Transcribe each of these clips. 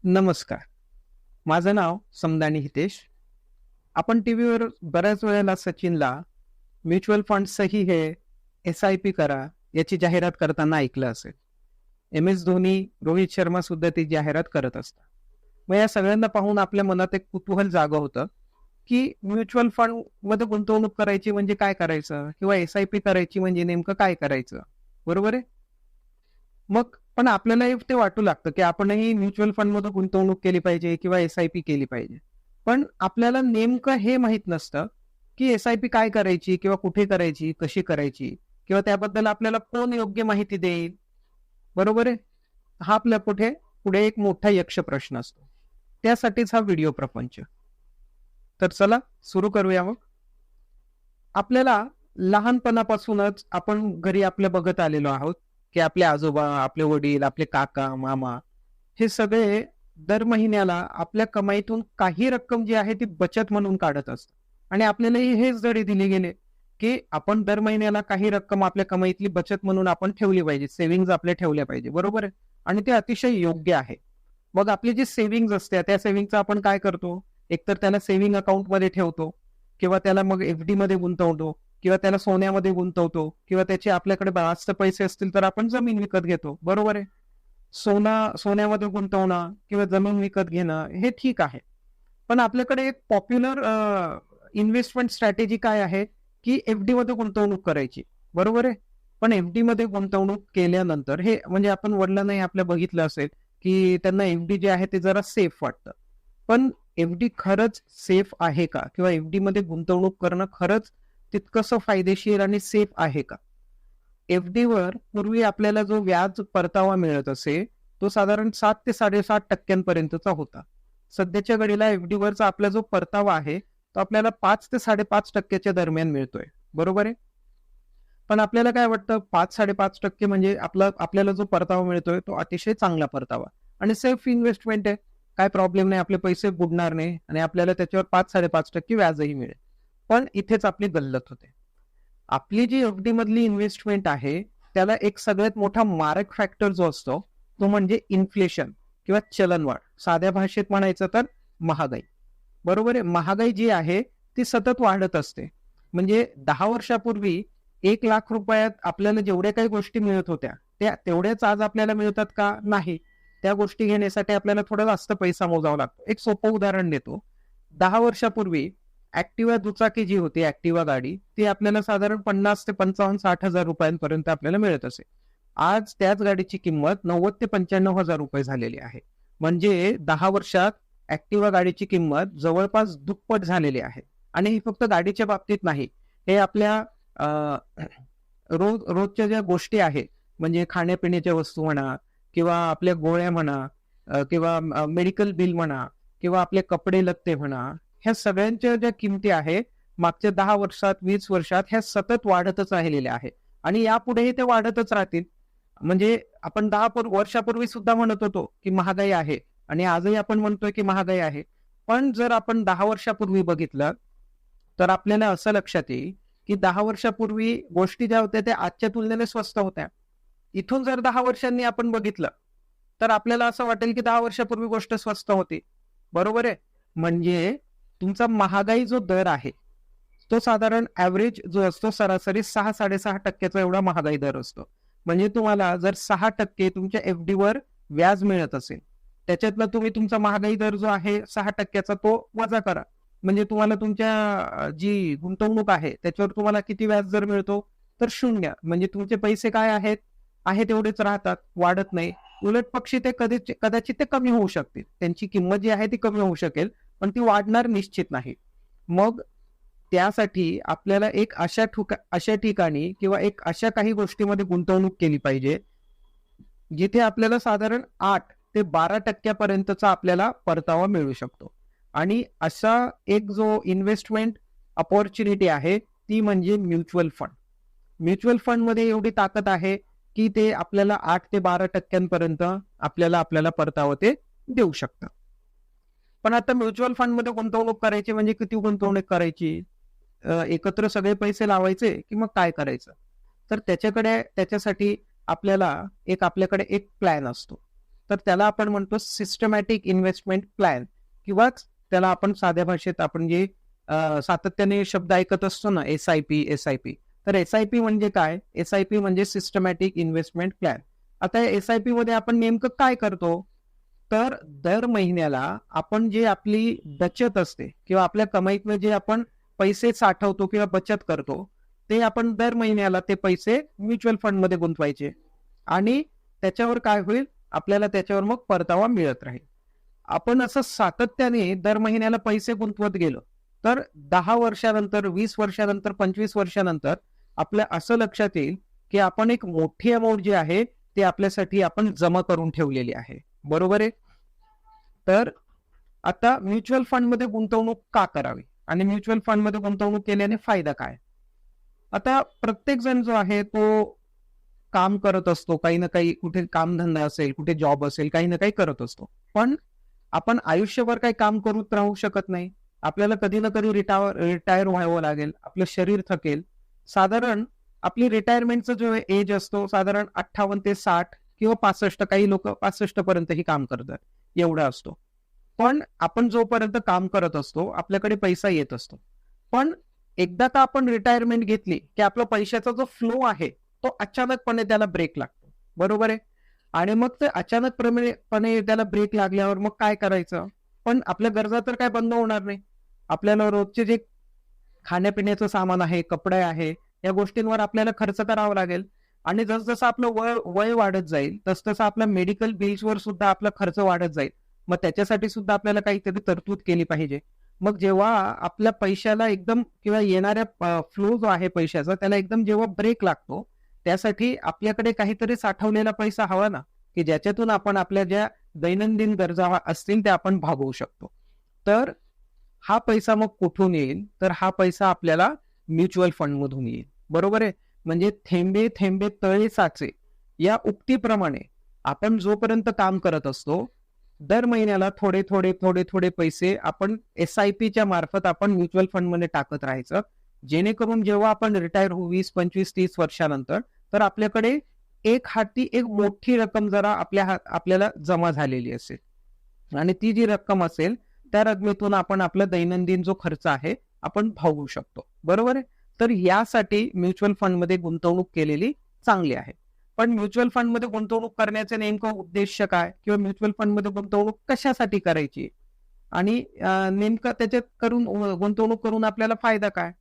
नमस्कार. माझं नाव समदानी हितेश. आपण टीव्हीवर बऱ्याच वेळेला सचिनला म्युच्युअल फंड सही है, एस-आय-पी करा याची जाहिरात करताना ऐकलं असेल. एम-एस धोनी, रोहित शर्मा सुद्धा ती जाहिरात करत असतात. मग या सगळ्यांना पाहून आपल्या मनात एक कुतूहल जागं होतं, की म्युच्युअल फंडमध्ये गुंतवणूक करायची म्हणजे काय करायचं? किंवा एस-आय-पी करायची म्हणजे नेमकं काय करायचं? बरोबर आहे? मग पण आपल्यालाही ते वाटू लागतं, की आपणही म्युच्युअल फंडमध्ये गुंतवणूक केली पाहिजे किंवा एस-आय-पी केली पाहिजे. पण आपल्याला नेमकं हे माहीत नसतं, की एस-आय-पी काय करायची किंवा कुठे करायची, कशी करायची किंवा त्याबद्दल आपल्याला कोण योग्य माहिती देईल, बरोबर आहे? हा आपल्या पुढे एक मोठा यक्ष प्रश्न असतो. त्यासाठीच हा व्हिडिओ प्रपंच. तर चला सुरू करूया मग. आपल्याला लहानपणापासूनच आपण घरी आपल्या बघत आलेलो आहोत, की आपले आजोबा, आपले वडील, आपले काका, मामा हे सगळे दर महिन्याला आपल्या कमाईतून काही रक्कम जी आहे ती बचत म्हणून काढत असतात. आणि आपल्यालाही हेच धडे दिले गेले, की आपण दर महिन्याला काही रक्कम आपल्या कमाईतली बचत म्हणून आपण ठेवली पाहिजे. सेव्हिंग्ज आपल्या ठेवल्या पाहिजे. बरोबर आहे? आणि ते अतिशय योग्य आहे. मग आपली जी सेव्हिंग्ज असते त्या सेव्हिंगचं आपण काय करतो? एकतर त्याला सेव्हिंग अकाउंटमध्ये ठेवतो किंवा त्याला मग एफ-डी मध्ये गुंतवतो किंवा त्याला सोन्यामध्ये गुंतवतो किंवा त्याचे आपल्याकडे जास्त पैसे असतील तर आपण जमीन विकत घेतो. बरोबर आहे? सोन्यामध्ये गुंतवणं किंवा जमीन विकत घेणं हे ठीक आहे. पण आपल्याकडे एक पॉप्युलर इन्व्हेस्टमेंट स्ट्रॅटेजी काय आहे, की एफ-डी मध्ये गुंतवणूक करायची. बरोबर आहे? पण एफ-डी मध्ये गुंतवणूक केल्यानंतर हे म्हणजे आपण वडिलांनाही आपल्या बघितलं असेल, की त्यांना एफ-डी जे आहे ते जरा सेफ वाटतं. पण एफ-डी खरंच सेफ आहे का? किंवा एफ-डी मध्ये गुंतवणूक करणं खरंच तितकंसं फायदेशीर आणि सेफ आहे का? एफ-डी वर पूर्वी आपल्याला जो व्याज परतावा मिळत असे, तो साधारण 7 ते 7.5% पर्यंतचा होता. सध्याच्या घडीला एफ-डी वरचा आपला जो परतावा आहे, तो आपल्याला 5 ते 5.5% दरम्यान मिळतोय. बरोबर आहे? पण आपल्याला काय वाटतं 5-5.5% म्हणजे आपल्याला जो परतावा मिळतोय तो अतिशय चांगला परतावा आणि सेफ इन्व्हेस्टमेंट आहे. काय प्रॉब्लेम नाही, आपले पैसे बुडणार नाही आणि आपल्याला त्याच्यावर 5-5.5% व्याजही मिळेल. पण इथेच आपली गल्लत होते. आपली जी एफ-डी मधली इन्व्हेस्टमेंट आहे, त्याला एक सगळ्यात मोठा मारक फॅक्टर जो असतो, तो म्हणजे इन्फ्लेशन किंवा चलनवाढ. साध्या भाषेत म्हणायचं तर महागाई. बरोबर आहे? महागाई जी आहे, ती सतत वाढत असते. म्हणजे 10 वर्षापूर्वी ₹1,00,000 आपल्याला जेवढ्या काही गोष्टी मिळत होत्या, त्या तेवढ्याच आज आपल्याला मिळतात का? नाही. त्या गोष्टी घेण्यासाठी आपल्याला थोडा जास्त पैसा मोजावा लागतो. एक सोपं उदाहरण देतो. 10 वर्षापूर्वी ऍक्टिवा दुचाकी जी होती, ऍक्टिवा गाडी, ती आपल्याला साधारण 50 ते 55-60 हजार रुपयांपर्यंत आपल्याला मिळत असे. आज त्याच गाडीची किंमत 90 ते 95 हजार रुपये झालेली आहे. म्हणजे 10 वर्षात ऍक्टिवा गाडीची किंमत जवळपास दुप्पट झालेली आहे. आणि हे फक्त गाडीच्या बाबतीत नाही. हे आपल्या रोजच्या ज्या गोष्टी आहेत, म्हणजे खाण्यापिण्याच्या वस्तू म्हणा किंवा आपल्या गोळ्या म्हणा किंवा मेडिकल बिल म्हणा किंवा आपले कपडे लत्ते म्हणा, ह्या सगळ्यांच्या ज्या किमती आहेत, मागच्या 10 वर्षात, 20 वर्षात ह्या सतत वाढतच राहिलेल्या आहेत आणि यापुढेही ते वाढतच राहतील. म्हणजे आपण 10 वर्षापूर्वी सुद्धा म्हणत होतो, की महागाई आहे आणि आजही आपण म्हणतोय, की महागाई आहे. पण जर आपण 10 वर्षापूर्वी बघितलं, तर आपल्याला असं लक्षात येईल, की 10 वर्षापूर्वी गोष्टी ज्या होत्या त्या आजच्या तुलनेने स्वस्त होत्या. इथून जर 10 वर्षांनी आपण बघितलं, तर आपल्याला असं वाटेल, की 10 वर्षापूर्वी गोष्ट स्वस्त होती. बरोबर आहे? म्हणजे तुमचा महागाई जो दर आहे, तो साधारण ॲव्हरेज जो असतो सरासरी 6-6.5% एवढा महागाई दर असतो. म्हणजे तुम्हाला जर 6% तुमच्या एफ-डी वर व्याज मिळत असेल, त्याच्यातला तुम्ही तुमचा महागाई दर जो आहे 6% तो वजा करा. म्हणजे तुम्हाला तुमच्या जी गुंतवणूक आहे त्याच्यावर तुम्हाला किती व्याज दर मिळतो? तर 0. म्हणजे तुमचे पैसे काय आहेत? आहे तेवढेच राहतात, वाढत नाही. उलट पक्षी ते कदाचित ते कमी होऊ शकतील. त्यांची किंमत जी आहे ती कमी होऊ शकेल, पण ती वाढणार निश्चित नाही. मग त्यासाठी आपल्याला एक अशा ठिकाणी किंवा एक अशा काही गोष्टीमध्ये गुंतवणूक केली पाहिजे, जिथे आपल्याला साधारण 8 ते 12% पर्यंतचा आपल्याला परतावा मिळू शकतो. आणि असा एक जो इन्व्हेस्टमेंट अपॉर्च्युनिटी आहे, ती म्हणजे म्युच्युअल फंड. म्युच्युअल फंडमध्ये एवढी ताकद आहे, की ते आपल्याला 8 ते 12% आपल्याला परतावा ते देऊ शकतं. पण आता म्युच्युअल फंडमध्ये गुंतवणूक करायची म्हणजे किती गुंतवणूक करायची? एकत्र सगळे पैसे लावायचे की मग काय करायचं? तर त्याच्यासाठी आपल्याकडे एक प्लॅन असतो. तर त्याला आपण म्हणतो सिस्टमॅटिक इन्व्हेस्टमेंट प्लॅन, किंवा त्याला आपण साध्या भाषेत आपण जे सातत्याने शब्द ऐकत असतो ना, SIP. तर SIP म्हणजे काय? SIP म्हणजे सिस्टमॅटिक इन्व्हेस्टमेंट प्लॅन. आता SIP मध्ये आपण नेमकं काय करतो? तर दर महिन्याला आपण जे आपली बचत असते किंवा आपल्या कमाईतनं जे आपण पैसे साठवतो किंवा बचत करतो, ते आपण दर महिन्याला ते पैसे म्युच्युअल फंड मध्ये गुंतवायचे आणि त्याच्यावर काय होईल? आपल्याला त्याच्यावर मग परतावा मिळत राहील. आपण असं सातत्याने दर महिन्याला पैसे गुंतवत गेलो तर 10 वर्षानंतर, 20 वर्षानंतर, 25 वर्षानंतर आपल्या असं लक्षात येईल की आपण एक मोठी अमाऊंट जी आहे ती आपल्यासाठी आपण जमा करून ठेवलेली आहे. बरोबर आहे? तर आता म्युच्युअल फंड मध्ये गुंतवणूक का करावी आणि म्युच्युअल फंड मध्ये गुंतवणूक केल्याने फायदा काय? आता प्रत्येक जण जो आहे तो काम करत असतो, काही ना काही, कुठे कामधंदा असेल, कुठे जॉब असेल, काही ना काही करत असतो. पण आपण आयुष्यभर काही काम करूच राहू शकत नाही. आपल्याला कधी ना कधी रिटायर व्हावं लागेल, आपलं शरीर थकेल. साधारण आपली रिटायरमेंटचं जो एज असतो साधारण 58 ते 60 किंवा 65, काही लोक 65 पर्यंतही काम करतात, एवढा असतो. पण आपण जोपर्यंत काम करत असतो आपल्याकडे पैसा येत असतो. पण एकदा का आपण रिटायरमेंट घेतली की आपला पैशाचा जो फ्लो आहे तो अचानकपणे त्याला ब्रेक लागतो. बरोबर आहे? आणि मग ते अचानकपणे त्याला ब्रेक लागल्यावर मग काय करायचं? पण आपल्या गरजा तर काय बंद होणार नाही. आपल्याला रोजचे जे खाण्यापिण्याचं सामान आहे, कपडे आहे, या गोष्टींवर आपल्याला खर्च करावा लागेल. आणि जसजसं आपलं वय वाढत जाईल तसतसं आपल्या मेडिकल बिल्सवर सुद्धा आपला खर्च वाढत जाईल. मग त्याच्यासाठी सुद्धा आपल्याला काहीतरी तरतूद केली पाहिजे. मग जेव्हा आपल्या पैशाला एकदम किंवा येणाऱ्या फ्लो जो आहे पैशाचा त्याला एकदम जेव्हा ब्रेक लागतो, त्यासाठी आपल्याकडे काहीतरी साठवलेला पैसा हवा ना, की ज्याच्यातून आपण आपल्या ज्या दैनंदिन गरजा असतील त्या आपण भागवू शकतो. तर हा पैसा मग कुठून येईल? तर हा पैसा आपल्याला म्युच्युअल फंड मधून येईल. बरोबर आहे? म्हणजे थेंबे थेंबे तळे साचे या उक्तीप्रमाणे आपण जोपर्यंत काम करत असतो दर महिन्याला थोडे पैसे आपण SIP च्या मार्फत आपण म्युच्युअल फंड मध्ये टाकत राहायचं, जेणेकरून जेव्हा आपण रिटायर होऊ 20, 25, 30 वर्षानंतर, तर आपल्याकडे एक हाती एक मोठी रक्कम जरा आपल्याला जमा झालेली असेल आणि ती जी रक्कम असेल त्या रकमेतून आपण आपला दैनंदिन जो खर्च आहे आपण भागवू शकतो. बरोबर आहे? तर यासाठी म्युच्युअल फंड मध्ये गुंतवणूक केलेली चांगली आहे. पण म्युच्युअल फंड मध्ये गुंतवणूक करण्याचे नेमकं उद्देश काय किंवा म्युच्युअल फंड मध्ये गुंतवणूक कशासाठी करायची आणि नेमकं त्याच्यात गुंतवणूक करून आपल्याला फायदा काय?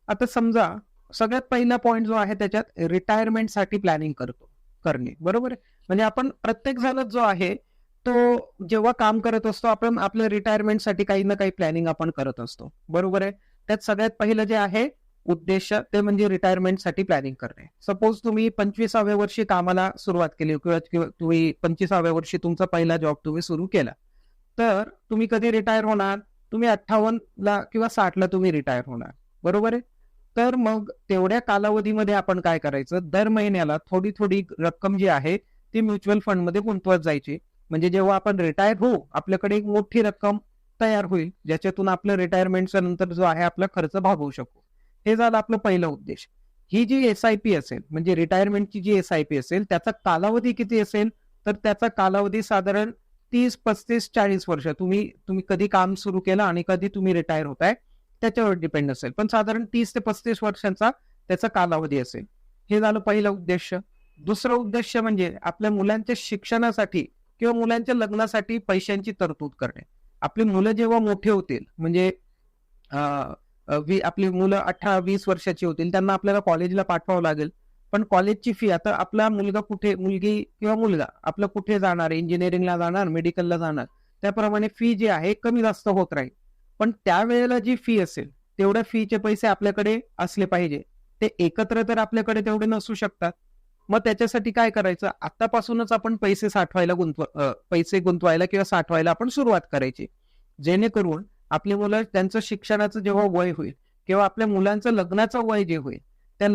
आता समजा सगळ्यात पहिला पॉइंट जो आहे त्याच्यात रिटायरमेंटसाठी प्लॅनिंग करणे. बरोबर आहे? म्हणजे आपण प्रत्येक जण जो आहे तो जेव्हा काम करत असतो आपण आपल्या रिटायरमेंटसाठी काही ना काही प्लॅनिंग आपण करत असतो. बरोबर आहे? त्यात सगळ्यात पहिलं जे आहे उद्देश ते म्हणजे रिटायरमेंटसाठी प्लॅनिंग करणे. सपोज तुम्ही 25व्या वर्षी कामाला सुरुवात केली किंवा तुम्ही 25व्या वर्षी तुमचा पहिला जॉब तुम्ही सुरू केला, तर तुम्ही कधी रिटायर होणार? तुम्ही 58ला किंवा 60ला तुम्ही रिटायर होणार. बरोबर आहे? तर मग तेवढ्या कालावधीमध्ये आपण काय करायचं? दर महिन्याला थोडी रक्कम जी आहे ती म्युच्युअल फंड मध्ये गुंतवत जायची. म्हणजे जेव्हा आपण रिटायर होऊ आपल्याकडे एक मोठी रक्कम तयार होईल, ज्याच्यातून आपलं रिटायरमेंटच्या नंतर जो आहे आपला खर्च भागवू शकू. हे झालं आपलं पहिलं उद्देश. ही जी SIP असेल म्हणजे रिटायरमेंटची जी SIP असेल त्याचा कालावधी किती असेल? तर त्याचा कालावधी साधारण 30, 35, 40 वर्ष. तुम्ही कधी काम सुरू केलं आणि कधी तुम्ही रिटायर होताय त्याच्यावर डिपेंड असेल. पण साधारण 30 ते 35 वर्षांचा त्याचा कालावधी असेल. हे झालं पहिलं उद्देश. दुसरं उद्देश म्हणजे आपल्या मुलांच्या शिक्षणासाठी किंवा मुलांच्या लग्नासाठी पैशांची तरतूद करणे. आपली मुलं जेव्हा मोठे होतील म्हणजे आपली मुलं 18-20 वर्षाची होतील त्यांना आपल्याला कॉलेजला पाठवावं लागेल. पण कॉलेजची फी, आता आपला मुलगी किंवा मुलगा आपलं कुठे जाणार, इंजिनिअरिंगला जाणार, मेडिकलला जाणार, त्याप्रमाणे फी जी आहे कमी जास्त होत राहील. पण त्यावेळेला जी फी असेल तेवढ्या फीचे पैसे आपल्याकडे असले पाहिजे. ते एकत्र तर आपल्याकडे तेवढे नसू शकतात. मग त्याच्यासाठी काय करायचं? आतापासूनच आपण पैसे गुंतवायला किंवा साठवायला आपण सुरुवात करायची, जेणेकरून आपली मुलं त्यांचं शिक्षणाचं जेव्हा वय होईल किंवा आपल्या मुलांचं लग्नाचं वय जे होईल त्या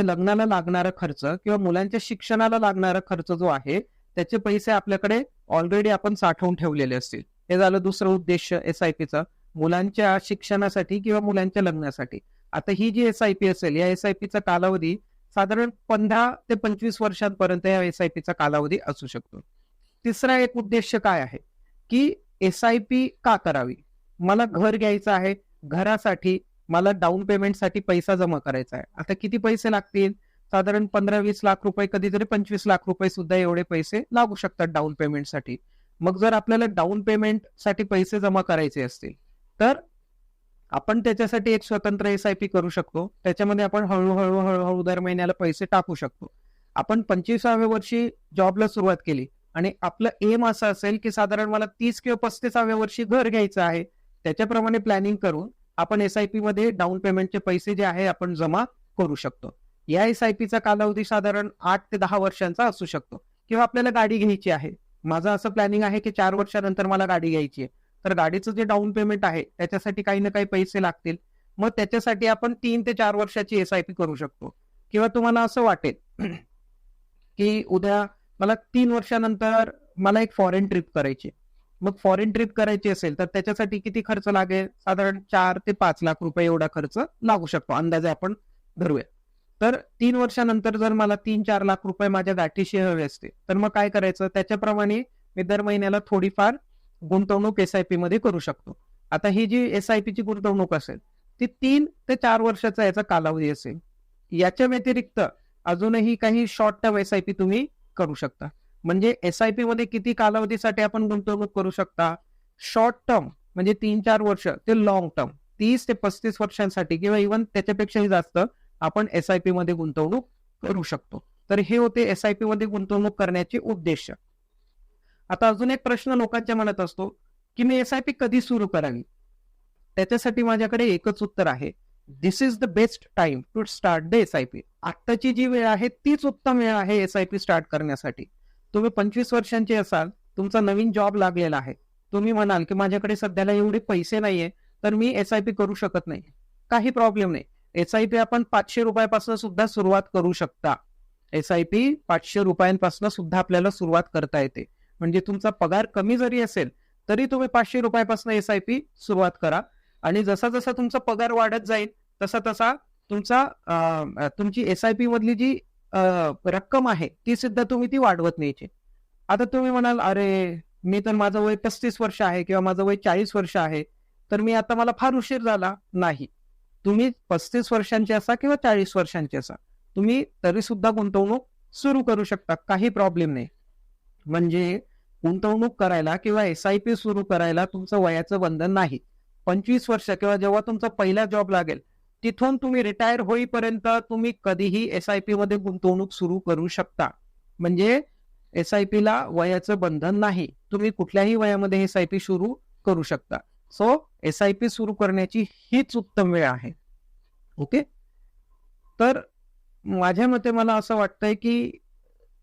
लग्नाला लागणारा खर्च किंवा मुलांच्या शिक्षणाला लागणारा खर्च जो आहे त्याचे पैसे आपल्याकडे ऑलरेडी आपण साठवून ठेवलेले असतील. हे झालं दुसरं उद्देश SIPचा, मुलांच्या शिक्षणासाठी किंवा मुलांच्या लग्नासाठी. आता ही जी SIP असेल या SIPचा कालावधी साधारण 15 ते 25 वर्षांपर्यंत या SIPचा कालावधी असू शकतो. तिसरा एक उद्देश काय आहे की SIP का करावी? मला घर घ्यायचं आहे, घरासाठी मला डाऊन पेमेंटसाठी पैसा जमा करायचा आहे. आता किती पैसे लागतील? साधारण 15-20 लाख रुपये, कधीतरी 25 लाख रुपये सुद्धा एवढे पैसे लागू शकतात डाऊन पेमेंटसाठी. मग जर आपल्याला डाऊन पेमेंटसाठी पैसे जमा करायचे असतील तर आपण त्याच्यासाठी एक स्वतंत्र SIP करू शकतो. त्याच्यामध्ये आपण हळूहळू दर महिन्याला पैसे टाकू शकतो. आपण 25व्या वर्षी जॉबला सुरुवात केली आणि आपलं एम असं असेल की साधारण मला 30 किंवा 35व्या वर्षी घर घ्यायचं आहे, त्याच्याप्रमाणे प्लॅनिंग करून आपण SIP मध्ये डाऊन पेमेंटचे पैसे जे आहे आपण जमा करू शकतो. या SIPचा कालावधी साधारण 8 ते 10 वर्षांचा असू शकतो. किंवा आपल्याला गाडी घ्यायची आहे, माझं असं प्लॅनिंग आहे की 4 वर्षानंतर मला गाडी घ्यायची आहे, तर गाडीचं जे डाऊन पेमेंट आहे त्याच्यासाठी काही ना काही पैसे लागतील. मग त्याच्यासाठी आपण 3 ते 4 वर्षाची SIP करू शकतो. किंवा तुम्हाला असं वाटेल की उद्या मला 3 वर्षानंतर मला एक फॉरेन ट्रिप करायची. मग फॉरेन ट्रिप करायची असेल तर त्याच्यासाठी किती खर्च लागेल? साधारण 4 ते 5 लाख रुपये एवढा खर्च लागू शकतो, अंदाजे आपण धरूया. तर 3 वर्षानंतर जर मला 3-4 लाख रुपये माझ्या गाठीशी हवे असते तर मग काय करायचं? त्याच्याप्रमाणे मी दर महिन्याला थोडीफार गुंतवणूक SIP मध्ये करू शकतो. आता ही जी SIP ची गुंतवणूक असेल ती 3 ते 4 वर्षाचा याचा कालावधी असेल. याच्या व्यतिरिक्त अजूनही काही शॉर्ट टर्म SIP तुम्ही करू शकता. म्हणजे SIP मध्ये किती कालावधीसाठी आपण गुंतवणूक करू शकता? शॉर्ट टर्म म्हणजे 3-4 वर्ष ते लॉंग टर्म 30 ते 35 वर्षांसाठी किंवा इव्हन त्याच्यापेक्षाही जास्त आपण SIP मध्ये गुंतवणूक करू शकतो. तर हे होते SIP मध्ये गुंतवणूक करण्याचे उद्देश. आता अजून एक प्रश्न लोकांच्या मनात असतो की मी SIP कधी सुरू करावी? त्याच्यासाठी माझ्याकडे एकच उत्तर आहे, this is the best time to start the SIP. आत्ताची जी वेळ आहे तीच उत्तम वेळ आहे SIP स्टार्ट करण्यासाठी. तुम्ही 25 वर्षांचे असाल, तुमचा नवीन जॉब लागलेला आहे, तुम्ही म्हणाल की माझ्याकडे सध्याला एवढे पैसे नाहीये तर मी SIP करू शकत नाही. काही प्रॉब्लेम नाही. SIP आपण 500 रुपयापासून सुद्धा सुरुवात करू शकता. SIP 500 रुपयांपासून सुद्धा आपल्याला सुरुवात करता येते. म्हणजे तुमचा पगार कमी जरी असेल तरी तुम्ही 500 रुपयापासून SIP सुरुवात करा आणि जसा जसा तुमचा पगार वाढत जाईल तसा तसा तुमची SIP मधली जी रक्कम आहे ती सुद्धा तुम्ही ती वाढवत न्यायची. आता तुम्ही म्हणाल, अरे मी तर माझं वय 35 वर्ष आहे किंवा माझं वय 40 वर्ष आहे, तर मी आता मला फार उशीर झाला. नाही, तुम्ही 35 वर्षांचे असा किंवा 40 वर्षांचे असा, तुम्ही तरी सुद्धा गुंतवणूक सुरू करू शकता, काही प्रॉब्लेम नाही. म्हणजे गुंतवणूक करायला किंवा SIP सुरू करायला तुमचं वयाचं बंधन नाही. 25 वर्ष किंवा जेव्हा तुमचा पहिला जॉब लागेल तिथून तुम्ही रिटायर होईपर्यंत तुम्ही कधीही SIP मध्ये गुंतवणूक सुरू करू शकता. म्हणजे SIP ला वयाचं बंधन नाही, तुम्ही कुठल्याही वयामध्ये SIP सुरू करू शकता. सो SIP सुरू करण्याची हीच उत्तम वेळ आहे. ओके, तर माझ्या मते मला असं वाटतंय की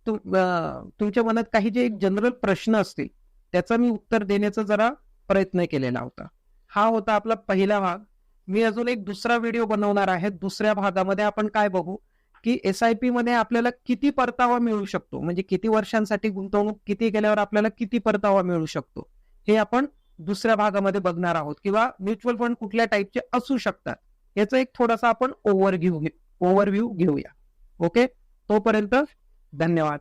तुमच्या मनात काही जे एक जनरल प्रश्न असतील त्याचा मी उत्तर देण्याचा जरा प्रयत्न केलेला होता. हा होता आपला पहिला भाग. मी अजून एक दुसरा व्हिडिओ बनवणार आहे. दुसऱ्या भागामध्ये आपण काय बघू की SIP मध्ये आपल्याला किती परतावा मिळू शकतो, म्हणजे किती वर्षांसाठी गुंतवणूक किती केल्यावर आपल्याला किती परतावा मिळू शकतो हे आपण दुसऱ्या भागामध्ये बघणार आहोत. किंवा म्युच्युअल फंड कुठल्या टाईपचे असू शकतात याचा एक थोडासा आपण ओव्हरव्ह्यू घेऊया. ओके, तोपर्यंत धन्यवाद.